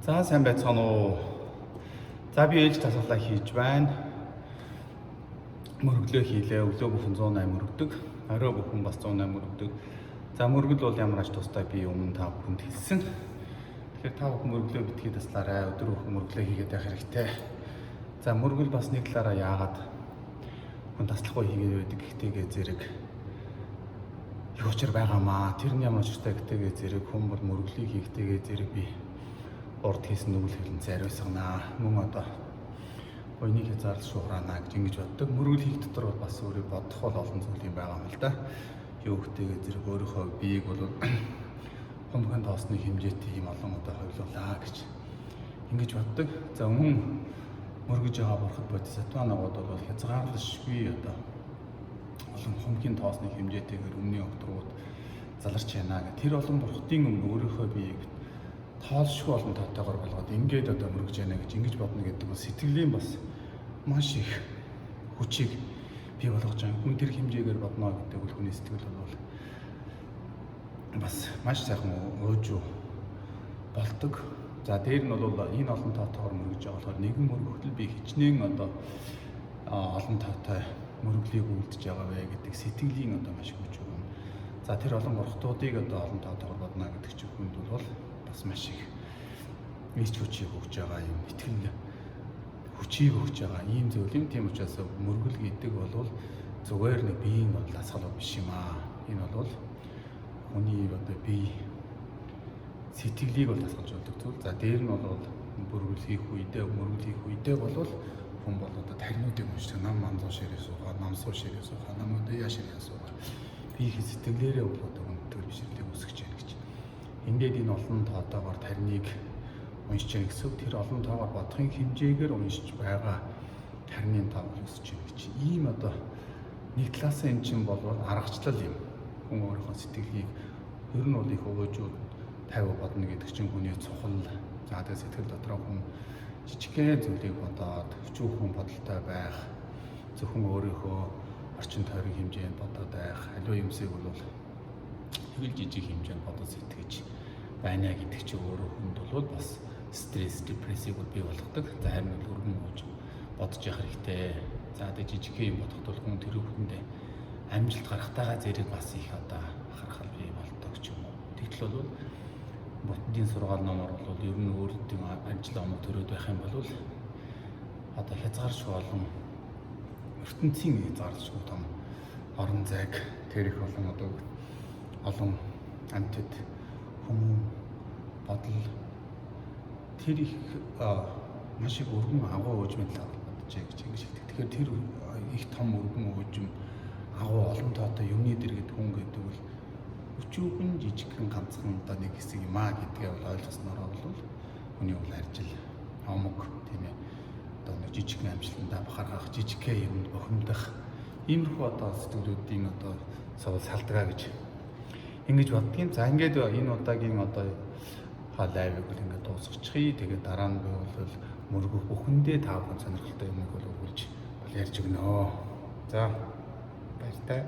За сайн байцгаана уу. За би ээлж тасгалаа хийж байна. Мөрөглөө хийлээ. Өглөө бүхэн 108 мөрөгдөг. Орой бүхэн бас 108 мөрөгдөг. За мөргөл бол ямар ч тустай би өмнө та бүхэнд хэлсэн. Тэгэхээр та бүхэн мөрөглөө битгий таслаарай. Өдөр бүхэн мөрөглөө хийгээд байх хэрэгтэй. За мөргөл бас нэг талаараа яагаад хүн таслахгүй хийгээд байдаг гэхдээ зэрэг их учир байгаамаа. Тэр нь ямар ч тустай гэхдээ зэрэг хүн бол мөргөлийг хийхдээ зэрэг би урд хийсэн нүгэл хэлэн зариусганаа. Мөн одоо буйны хязгаарлал шуурана гэж ингэж боддог. Мөргөл хийх дотор бол бас өөрөө бодох бол олон зүйл юм байгаа юм л да. Юу гэхтэйгээ зэрэг өөрийнхөө биеийг бол хумхан тоосны хэмжээтэй юм олон одоо хойлуулаа гэж ингэж боддог. За өмнө мөргөж байгаа бурхад бодисатва нагууд бол хязгаарлалшгүй одоо олон хумхийн тоосны хэмжээтэйгээр өмнө өгдрүүд заларч яана гэх. Тэр олон бурхадын өмнө өөрийнхөө биеийг тоолшгүй олон тоотойгоор болгоод ингээд одоо мөргөж яана гэж ингэж бодно гэдэг бол сэтгэлийн бас маш их хүчийг бий болгож байгаа. Хүн тэр хэмжээгээр бодно гэдэг бол хүний сэтгэл бол бас маш сайхан өөжөө болдог. За дээр нь бол энэ олон тоотойгоор мөргөж байгаа болохоор нэгэн мөргөхөл би хичнээн одоо олон тоотой мөрөглийг үлдэж байгаа вэ гэдэг сэтгэлийн одоо маш хүч өгнө. За тэр олон бурхтуудыг одоо олон тоотойгоор бодно гэдэг чинь хүнд бол бас маш их нийт хүчийг өгж байгаа юм. Итгэл хүчийг өгж байгаа ийм зүйл юм. Тийм учраас мөргөл гэдэг бол зүгээр нэг биеийн бол дасгал биш юм аа. Энэ бол хүний одоо бие сэтгэлийг бол дасгалж болдог зүйл. За дээр нь бол мөргөл хийх үедээ бол хүн бол одоо таринуудыг уншдаг. Нам манзуу ширээ суугаа, намсуу ширээ суугаа, намууд яа ширээ суугаа. Би их сэтгэлээрээ бол одоо өндөр бишрэлийг үүсгэж байна гэж. Ингээд энэ олон тоотойгоор тариныг уншиж байгаа гэсэн. Тэр олон тоогоор бодохын хэмжээгээр уншиж байгаа тарины тоо өсөж байна гэж. Ийм одоо нэг талаас нь чинь бол аргачлал юм. Хүн өөрийнхөө сэтгэлийг ер нь бол их өгөөжүүд тавь бодно гэдэг чинь хүний цохол. За тэгээ сэтгэл дотроо хүн жижигхэн зүйлийг бодоод өчүүхэн бодолтой байх, зөвхөн өөрийнхөө орчин тойрог хэмжээнд бодоод байх, аливаа юмсыг бол тэгэл жижиг хэмжээнд бодож сэтгэж байна гэдэг чинь өөрөө хүнд бол бас стресс, депрессийг бий болгодог. За харин өргөн ууж бодож явах хэрэгтэй. За тэгээ жижигхэн юм бодоход бол хүн тэр бүхэндээ амжилт гарахтайгаа зэрэг бас их одоо харахал бий болдог ч юм уу. Тэгтэл бол Буддийн сургаал номоор бол ер нь өөрийн ажил амаг төрөөд байх юм бол одоо хязгааршгүй олон ертөнцийн хязгааршгүй том орон зайг тэр их олон одоо олон амьтад хүмүүн бодол тэр их маш их өргөн агуу уужмын талаар бодож яа гэж ингэж хэлдэг. Тэгэхээр тэр их том өргөн уужим агуу олон тоотой юмны дэргэд хүн гэдэг бол өчүүхэн жижигхэн ганцхан одоо нэг хэсэг юм аа гэдгээ бол ойлгосноор бол хүний бол аржил амг тийм ээ одоо нэг жижигхэн амжилтандаа бахархах жижигхэн юмд бохимдах иймэрхүү одоо сэтгэлүүдийн одоо салдгаа гэж ингэж боддгийн. За ингээд энэ удаагийн одоо лайвыг бол ингээд дуусгачихъя. Тэгээд дараа нь бол мөргөх бүхэндээ та бүхэн сонирхолтой юмыг бол өгүүлж ярьж өгнө. За баяртай.